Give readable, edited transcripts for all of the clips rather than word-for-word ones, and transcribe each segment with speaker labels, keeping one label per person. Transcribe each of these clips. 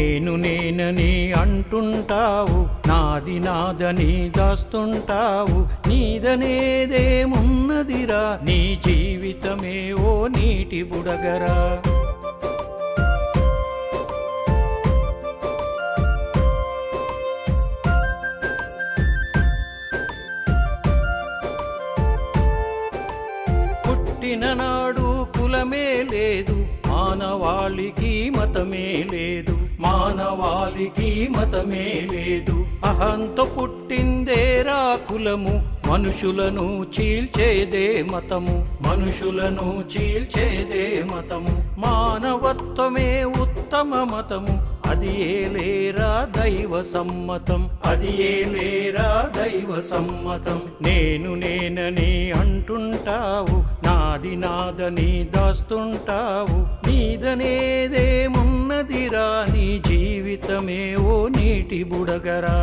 Speaker 1: నేనని అంటుంటావు, నాది నాదని దాస్తుంటావు. నీదనేదేమున్నదిరా, నీ జీవితమే ఓ నీటి బుడగరా. పుట్టిననాడు కులమే లేదు, మానవాళికి మతమే లేదు. మానవాళికి మతమే లేదు. అహంతో పుట్టిందేరా కులము, మనుషులను చీల్చేదే మతము. మనుషులను చీల్చేదే మతము. మానవత్వమే ఉత్తమ మతము, అది ఏలేరా దైవ సమ్మతం. అది ఏలేరా దైవ సమ్మతం. నేనని అంటుంటావు, నాది నాదని దాస్తుంటావు. నీదనేదేమున్నదిరా, నీ జీవితమే ఓ నీటి బుడగరా.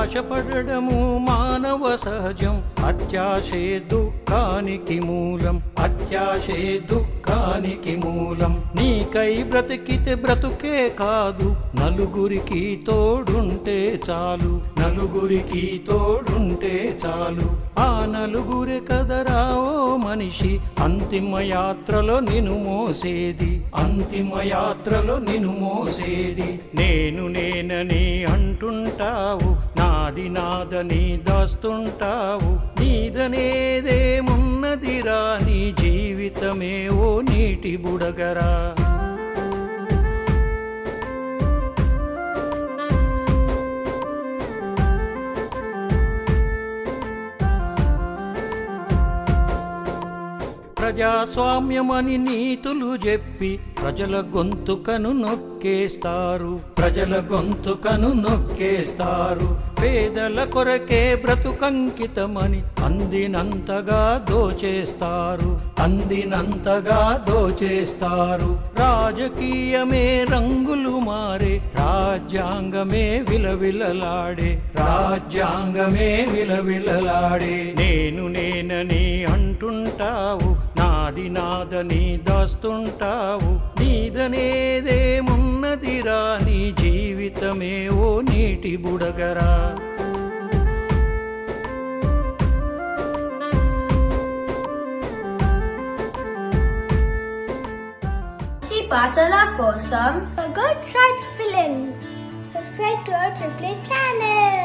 Speaker 1: ఆశపడము మానవ సహజం, అత్యాశే దుఃఖానికి మూలం. అత్యాశే దుఃఖానికి మూలం. నీకై బ్రతికితే బ్రతుకే కాదు, నలుగురికి తోడుంటే చాలు. నలుగురికి తోడుంటే చాలు. ఆ నలుగురే కదరా ఓ మనిషి, అంతిమ యాత్రలో నిన్ను మోసేది. అంతిమ యాత్రలో నిన్ను మోసేది. నేనని అంటుంటావు, నాది నాదని దాస్తుంటావు. నీదనేదేమున్నదిరా, నీ జీవితమే ఓ నీటి బుడగరా. ప్రజాస్వామ్యమని నీతులు చెప్పి ప్రజల గొంతుకను నొక్కేస్తారు. ప్రజల గొంతుకను నొక్కేస్తారు. పేదల కొరకే బ్రతుకంకితమని అందినంతగా దోచేస్తారు. అందినంతగా దోచేస్తారు. రాజకీయమే రంగులు మారే, రాజ్యాంగమే విలవిలలాడే. రాజ్యాంగమే విలవిలలాడే. నేనని అంటుంటావు, నాది నాదని దాస్తుంటావు. నీదనేదేమున్నదిరా, నీ జీవితమే ఓ నీటి బుడగరా.
Speaker 2: పాటల కోసం
Speaker 3: Good Short Film. Subscribe to our AAA channel.